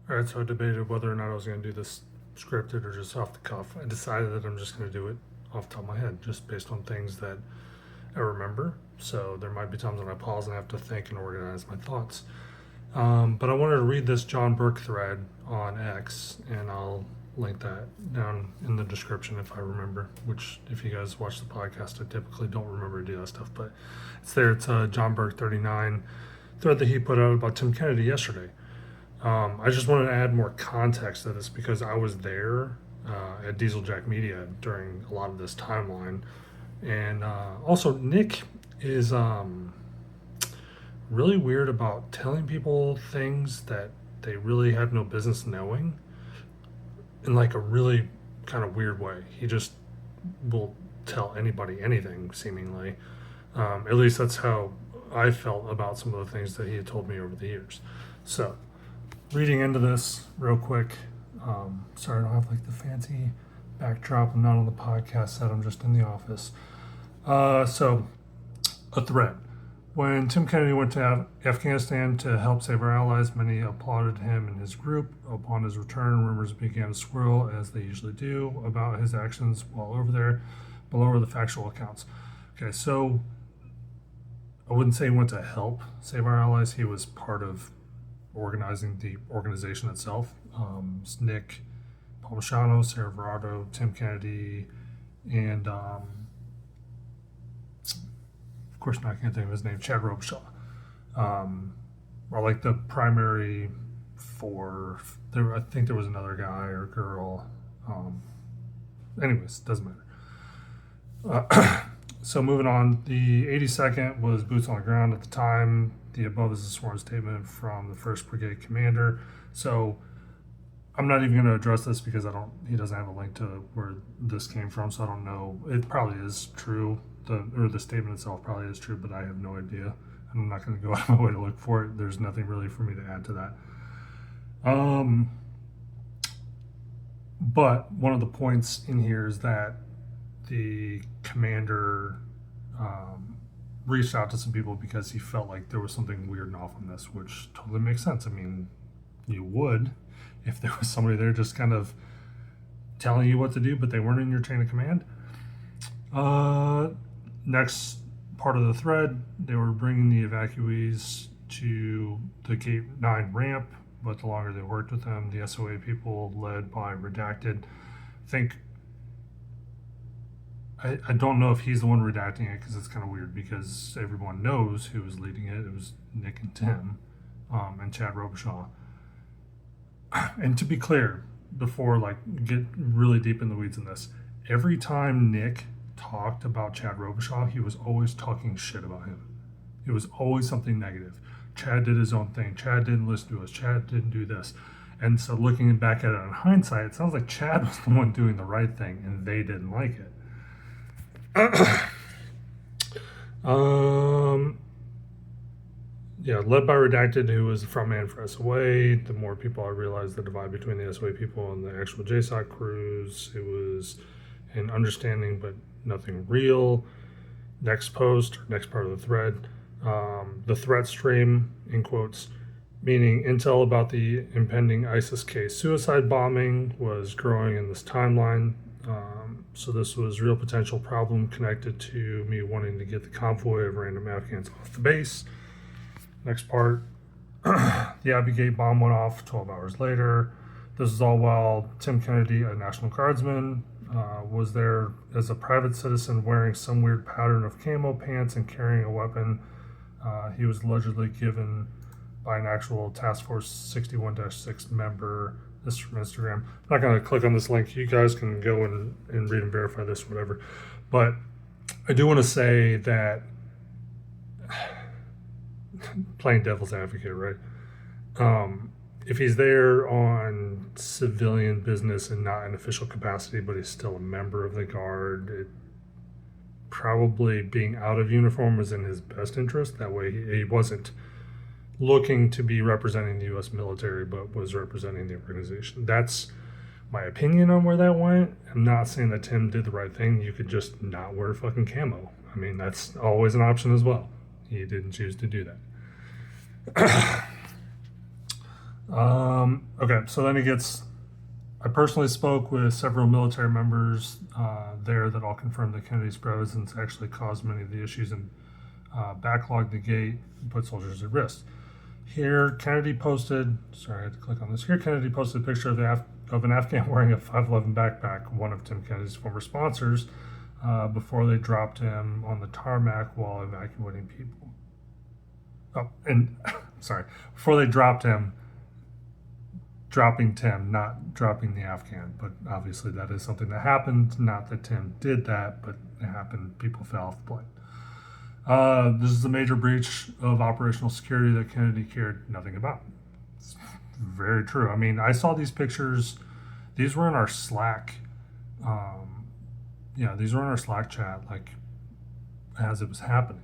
All right, so I debated whether or not I was going to do this scripted or just off the cuff. I decided that I'm just going to do it off the top of my head, just based on things that I remember. So there might be times when I pause and have to think and organize my thoughts. But I wanted to read this John Burk thread on X, and I'll link that down in the description if I remember. Which, if you guys watch the podcast, I typically don't remember to do that stuff, but it's there. It's John Burk 39 thread that he put out about Tim Kennedy yesterday. I just wanted to add more context to this because I was there at Dieseljack Media during a lot of this timeline. And also, Nick is really weird about telling people things that they really have no business knowing in like a really kind of weird way. He just will tell anybody anything, seemingly. At least that's how I felt about some of the things that he had told me over the years. So, reading into this real quick. Sorry, I don't have like the fancy backdrop. I'm not on the podcast set. I'm just in the office. So, a thread. When Tim Kennedy went to Afghanistan to help save our allies, many applauded him and his group. Upon his return, rumors began to swirl, as they usually do, about his actions while over there. Below are the factual accounts. Okay, so I wouldn't say he went to help save our allies. He was part of organizing the organization itself. Nick Palmisciano, Sarah Verardo, Tim Kennedy, and of course, now I can't think of his name, Chad Robichaux, are like the primary four. I think there was another guy or girl. Anyways, doesn't matter. So moving on, the 82nd was boots on the ground at the time. The above is a sworn statement from the 1st Brigade Commander. So I'm not even going to address this because he doesn't have a link to where this came from, so I don't know. It probably is true. The statement itself probably is true, but I have no idea. I'm not going to go out of my way to look for it. There's nothing really for me to add to that. But one of the points in here is that the commander reached out to some people because he felt like there was something weird and off on this, which totally makes sense. I mean, you would if there was somebody there just kind of telling you what to do, but they weren't in your chain of command. Next part of the thread, they were bringing the evacuees to the Gate 9 ramp, but the longer they worked with them, the SOA people led by Redacted, I don't know if he's the one redacting it because it's kind of weird because everyone knows who was leading it. It was Nick and Tim and Chad Robichaux. And to be clear, before get really deep in the weeds in this, every time Nick talked about Chad Robichaux, he was always talking shit about him. It was always something negative. Chad did his own thing. Chad didn't listen to us. Chad didn't do this. And so looking back at it in hindsight, it sounds like Chad was the one doing the right thing and they didn't like it. Led by Redacted, who was the front man for SOA. The more people I realized the divide between the SOA people and the actual JSOC crews. It was an understanding, but nothing real. Next post, or next part of the thread, the threat stream, in quotes, meaning intel about the impending ISIS-K suicide bombing was growing in this timeline. So this was real potential problem connected to me wanting to get the convoy of random Afghans off the base. Next part, the Abbey Gate bomb went off 12 hours later. This is all while Tim Kennedy, a National Guardsman, was there as a private citizen wearing some weird pattern of camo pants and carrying a weapon. He was allegedly given by an actual Task Force 61-6 member. This is from Instagram. I'm not going to click on this link. You guys can go and read and verify this, whatever. But I do want to say that, playing devil's advocate, right? If he's there on civilian business and not in official capacity, but he's still a member of the Guard, probably being out of uniform was in his best interest. That way he wasn't looking to be representing the U.S. military, but was representing the organization. That's my opinion on where that went. I'm not saying that Tim did the right thing. You could just not wear fucking camo. I mean, that's always an option as well. He didn't choose to do that. Okay, so then I personally spoke with several military members there that all confirmed that Kennedy's presence actually caused many of the issues and backlogged the gate and put soldiers at risk. Here, Kennedy posted, sorry, I had to click on this. Here, Kennedy posted a picture of an Afghan wearing a 5.11 backpack, one of Tim Kennedy's former sponsors, before they dropped him on the tarmac while evacuating people. Oh, and sorry, before they dropped him, dropping Tim, not dropping the Afghan. But obviously, that is something that happened. Not that Tim did that, but it happened. People fell off the plane. This is a major breach of operational security that Kennedy cared nothing about. It's very true. I mean, I saw these pictures. These were in our Slack. These were in our Slack chat, like as it was happening.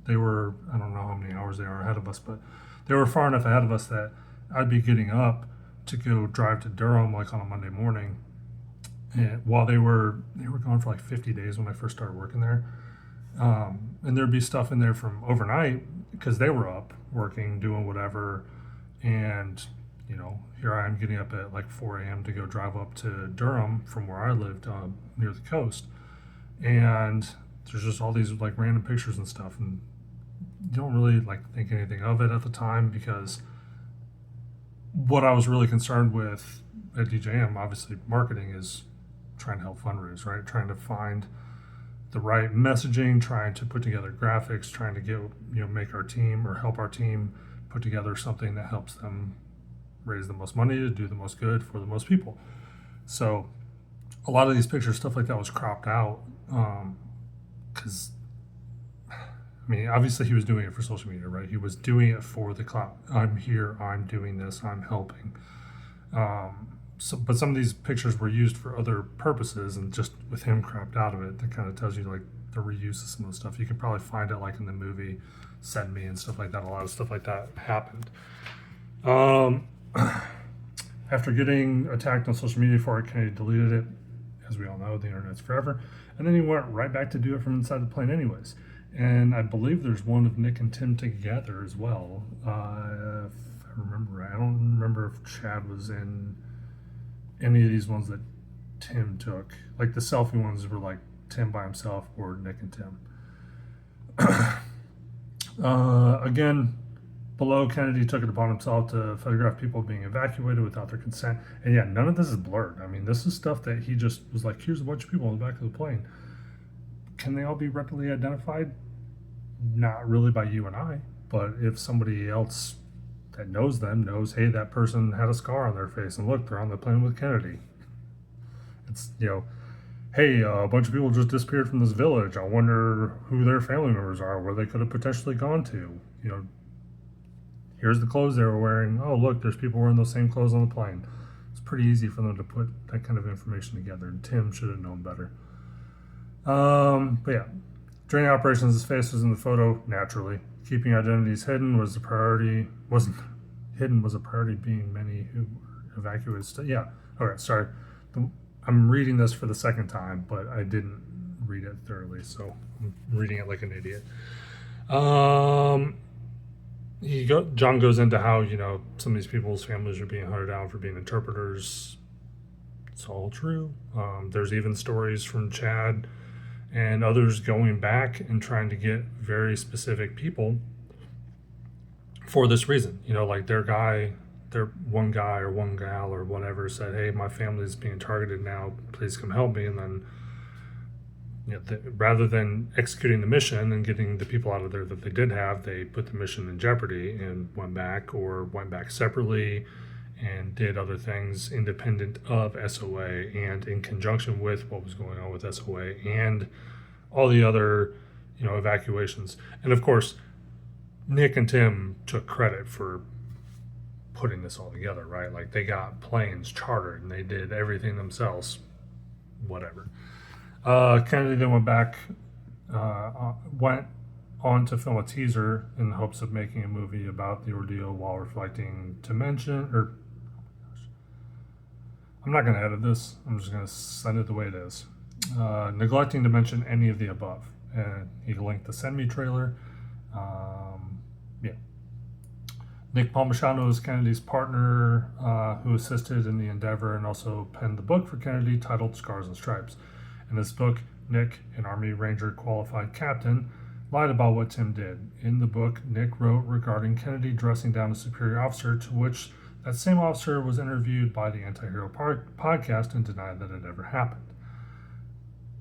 They were, I don't know how many hours they are ahead of us, but they were far enough ahead of us that I'd be getting up to go drive to Durham like on a Monday morning. And while they were gone for like 50 days when I first started working there. And there'd be stuff in there from overnight because they were up working, doing whatever. And, here I am getting up at like 4 a.m. to go drive up to Durham from where I lived near the coast. And there's just all these like random pictures and stuff. And you don't really like think anything of it at the time because what I was really concerned with at DJM, obviously marketing, is trying to help fundraise, right? Trying to find the right messaging, trying to put together graphics, trying to get, make our team or help our team put together something that helps them raise the most money to do the most good for the most people. So a lot of these pictures, stuff like that was cropped out because, obviously he was doing it for social media, right? He was doing it for the clout. I'm here, I'm doing this, I'm helping. But some of these pictures were used for other purposes, and just with him cropped out of it, that kind of tells you like the reuse of some of the stuff. You can probably find it like in the movie Send Me and stuff like that. A lot of stuff like that happened. After getting attacked on social media for it, Kennedy deleted it. As we all know, the internet's forever. And then he went right back to do it from inside the plane anyways. And I believe there's one of Nick and Tim together as well. If I remember right. I don't remember if Chad was in any of these ones that Tim took. Like the selfie ones were like Tim by himself or Nick and Tim. Again, below, Kennedy took it upon himself to photograph people being evacuated without their consent. And yeah, none of this is blurred. This is stuff that he just was like, here's a bunch of people on the back of the plane. Can they all be readily identified? Not really by you and I, but if somebody else that knows them knows, hey, that person had a scar on their face, and look, they're on the plane with Kennedy. It's, hey, a bunch of people just disappeared from this village. I wonder who their family members are, where they could have potentially gone to. Here's the clothes they were wearing. Oh, look, there's people wearing those same clothes on the plane. It's pretty easy for them to put that kind of information together, and Tim should have known better. But yeah, during operations, his face was in the photo naturally. Keeping identities hidden was a priority. Was a priority, being many who were evacuated. Yeah. Okay. Sorry. I'm reading this for the second time, but I didn't read it thoroughly, so I'm reading it like an idiot. John goes into how some of these people's families are being hunted down for being interpreters. It's all true. There's even stories from Chad and others going back and trying to get very specific people for this reason. Like their one guy or one gal or whatever said, hey, my family's being targeted now, please come help me. And then rather than executing the mission and getting the people out of there that they did have, they put the mission in jeopardy and went back separately and did other things independent of SOA and in conjunction with what was going on with SOA and all the other, evacuations. And of course, Nick and Tim took credit for putting this all together, right? Like they got planes chartered and they did everything themselves, whatever. Kennedy then went on to film a teaser in the hopes of making a movie about the ordeal while reflecting to mention, I'm not going to edit this. I'm just going to send it the way it is. Neglecting to mention any of the above. And he linked the Send Me trailer. Nick Palmisciano is Kennedy's partner who assisted in the endeavor and also penned the book for Kennedy titled Scars and Stripes. In this book, Nick, an Army Ranger qualified captain, lied about what Tim did. In the book, Nick wrote regarding Kennedy dressing down a superior officer, to which that same officer was interviewed by the Anti-Hero podcast and denied that it ever happened.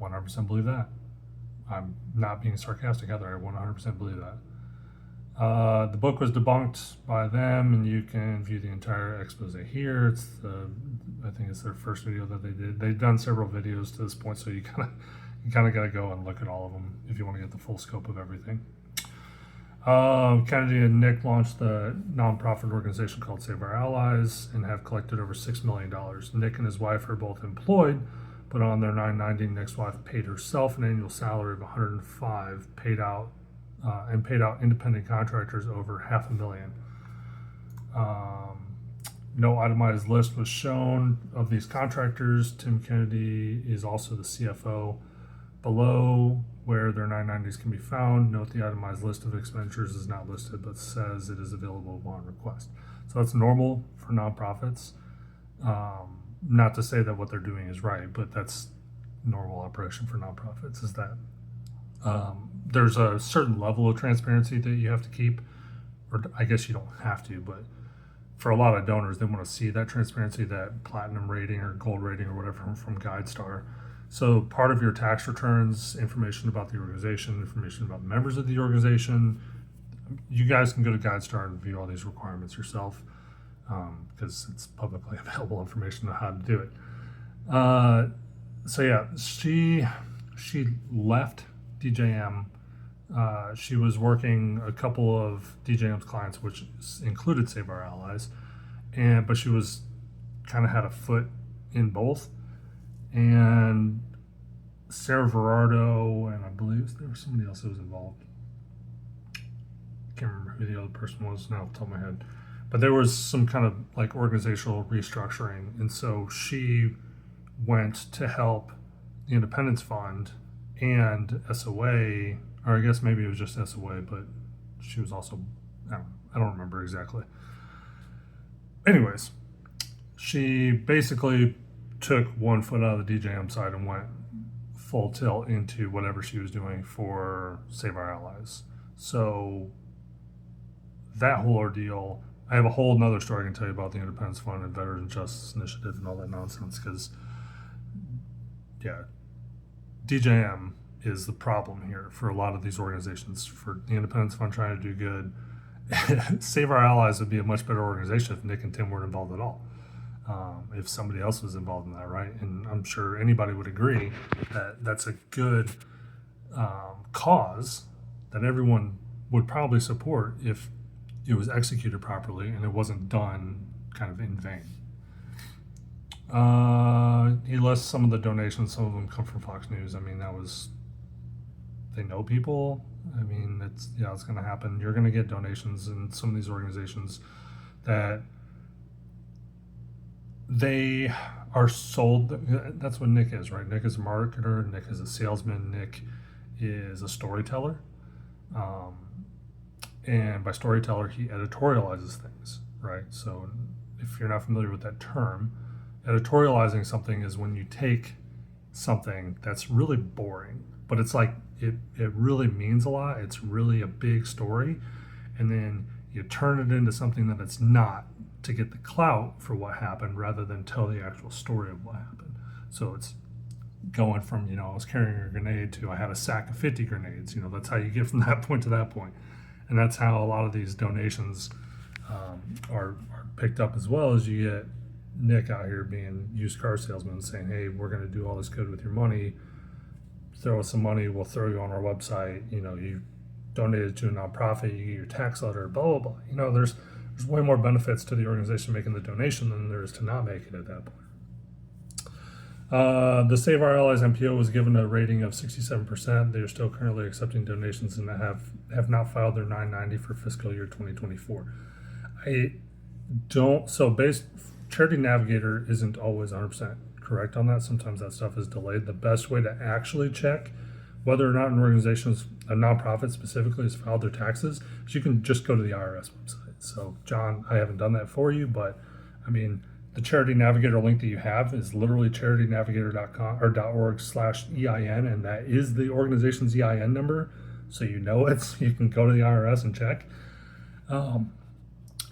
100% believe that. I'm not being sarcastic, Heather. I 100% believe that. The book was debunked by them, and you can view the entire expose here. I think it's their first video that they did. They've done several videos to this point, so you kind of got to go and look at all of them if you want to get the full scope of everything. Kennedy and Nick launched the nonprofit organization called Save Our Allies and have collected over $6 million. Nick and his wife are both employed, but on their 990, Nick's wife paid herself an annual salary of $105, paid out independent contractors over $500,000. No itemized list was shown of these contractors. Tim Kennedy is also the CFO. Below where their 990s can be found, note the itemized list of expenditures is not listed, but says it is available upon request. So that's normal for nonprofits. Not to say that what they're doing is right, but that's normal operation for nonprofits, is that there's a certain level of transparency that you have to keep, or I guess you don't have to, but for a lot of donors, they want to see that transparency, that platinum rating or gold rating or whatever from GuideStar. So part of your tax returns, information about the organization, information about members of the organization, you guys can go to GuideStar and view all these requirements yourself, because it's publicly available information on how to do it. So yeah, she left DJM. She was working a couple of DJM's clients, which included Save Our Allies, but she was kind of had a foot in both. And Sarah Verardo, and I believe there was somebody else that was involved. Can't remember who the other person was now off the top of my head. But there was some kind of like organizational restructuring. And so she went to help the Independence Fund and SOA, or I guess maybe it was just SOA, but she was also, I don't remember exactly. Anyways, she basically took one foot out of the DJM side and went full tilt into whatever she was doing for Save Our Allies. So that whole ordeal, I have a whole nother story I can tell you about the Independence Fund and Veterans Justice Initiative and all that nonsense, because yeah, DJM is the problem here for a lot of these organizations. For the Independence Fund trying to do good, Save Our Allies would be a much better organization if Nick and Tim weren't involved at all. If somebody else was involved in that, right? And I'm sure anybody would agree that that's a good cause that everyone would probably support if it was executed properly and it wasn't done kind of in vain. He lists some of the donations. Some of them come from Fox News. I mean, they know people. I mean, it's going to happen. You're going to get donations in some of these organizations that they are sold. That's what Nick is, right? Nick is a marketer. Nick is a salesman. Nick is a storyteller. And by storyteller, he editorializes things, right? So if you're not familiar with that term, editorializing something is when you take something that's really boring, but it's like it really means a lot. It's really a big story. And then you turn it into something that it's not, to get the clout for what happened rather than tell the actual story of what happened. So it's going from, I was carrying a grenade to I had a sack of 50 grenades. That's how you get from that point to that point. And that's how a lot of these donations are picked up, as well as you get Nick out here being used car salesman saying, hey, we're going to do all this good with your money. Throw us some money. We'll throw you on our website. You donated to a nonprofit. You get your tax letter, blah, blah, blah. There's way more benefits to the organization making the donation than there is to not make it at that point. The Save Our Allies MPO was given a rating of 67%. They are still currently accepting donations and have not filed their 990 for fiscal year 2024. Charity Navigator isn't always 100% correct on that. Sometimes that stuff is delayed. The best way to actually check whether or not an organization, a nonprofit specifically, has filed their taxes is you can just go to the IRS website. So, John, I haven't done that for you, but I mean, the Charity Navigator link that you have is literally charitynavigator.com or .org/EIN, and that is the organization's EIN number. So you know it. So you can go to the IRS and check.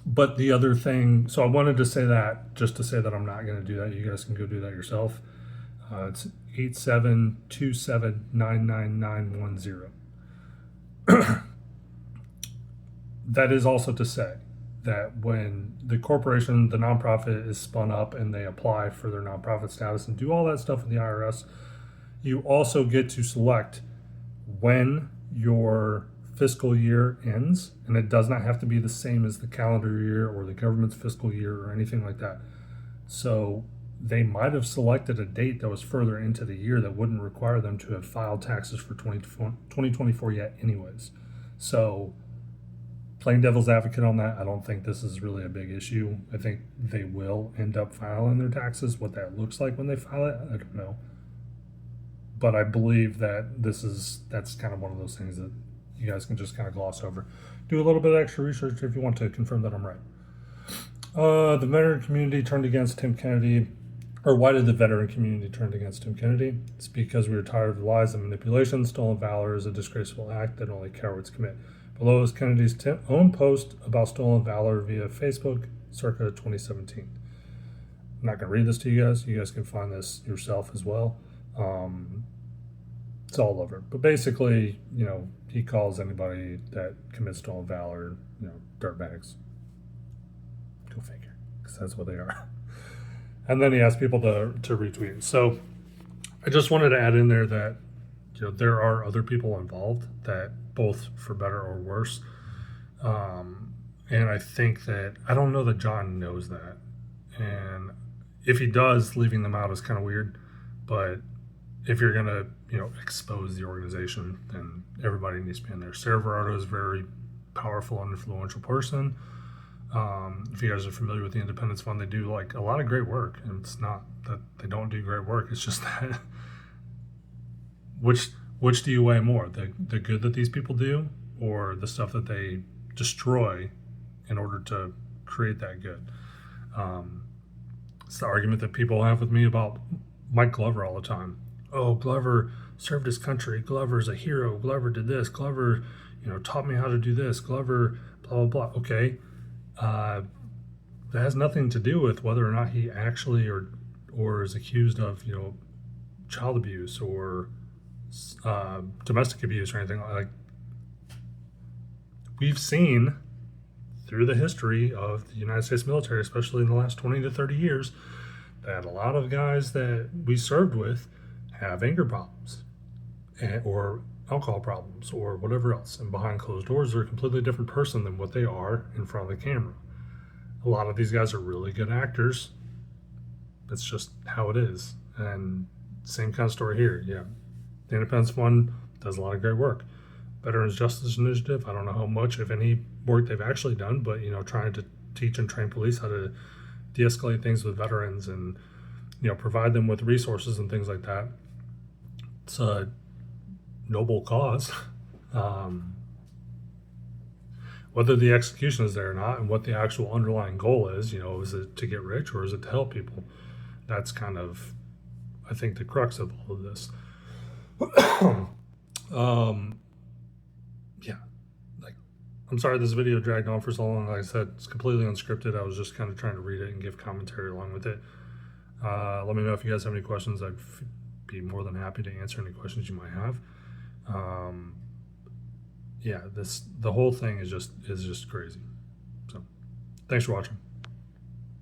But the other thing, so I wanted to say that just to say that I'm not going to do that. You guys can go do that yourself. It's 8727999910. That is also to say that when the corporation, the nonprofit is spun up and they apply for their nonprofit status and do all that stuff with the IRS, you also get to select when your fiscal year ends, and it does not have to be the same as the calendar year or the government's fiscal year or anything like that. So they might have selected a date that was further into the year that wouldn't require them to have filed taxes for 2024 yet anyways. So playing devil's advocate on that, I don't think this is really a big issue. I think they will end up filing their taxes. What that looks like when they file it, I don't know. But I believe that that's kind of one of those things that you guys can just kind of gloss over. Do a little bit of extra research if you want to confirm that I'm right. The veteran community turned against Tim Kennedy. Or why did the veteran community turn against Tim Kennedy? It's because we were tired of the lies and manipulation. Stolen valor is a disgraceful act that only cowards commit. Below is Kennedy's own post about stolen valor via Facebook circa 2017. I'm not going to read this to you guys. You guys can find this yourself as well. It's all over. But basically, he calls anybody that commits stolen valor, dirtbags. Go figure, because that's what they are. And then he asks people to retweet. So I just wanted to add in there that there are other people involved, that both for better or worse. And I think that, I don't know that John knows that. And if he does, leaving them out is kind of weird. But if you're going to, expose the organization, then everybody needs to be in there. Sarah Verardo is a very powerful and influential person. If you guys are familiar with the Independence Fund, they do a lot of great work. And it's not that they don't do great work. It's just that which do you weigh more? The good that these people do, or the stuff that they destroy in order to create that good? It's the argument that people have with me about Mike Glover all the time. Oh, Glover served his country. Glover's a hero. Glover did this. Glover, taught me how to do this. Glover, blah, blah, blah. Okay. That has nothing to do with whether or not he actually or is accused of, child abuse or domestic abuse or anything like. We've seen through the history of the United States military, especially in the last 20 to 30 years, that a lot of guys that we served with have anger problems or alcohol problems or whatever else. And behind closed doors, they're a completely different person than what they are in front of the camera. A lot of these guys are really good actors. That's just how it is. And same kind of story here. Yeah. The Independence Fund does a lot of great work. Veterans Justice Initiative, I don't know how much, if any, work they've actually done, but, trying to teach and train police how to de-escalate things with veterans and, provide them with resources and things like that. It's a noble cause. Whether the execution is there or not, and what the actual underlying goal is, is it to get rich or is it to help people? That's kind of, I think, the crux of all of this. I'm sorry this video dragged on for so long. Like I said, it's completely unscripted. I was just kind of trying to read it and give commentary along with it. Let me know if you guys have any questions. I'd be more than happy to answer any questions you might have. The whole thing is just crazy. So, thanks for watching.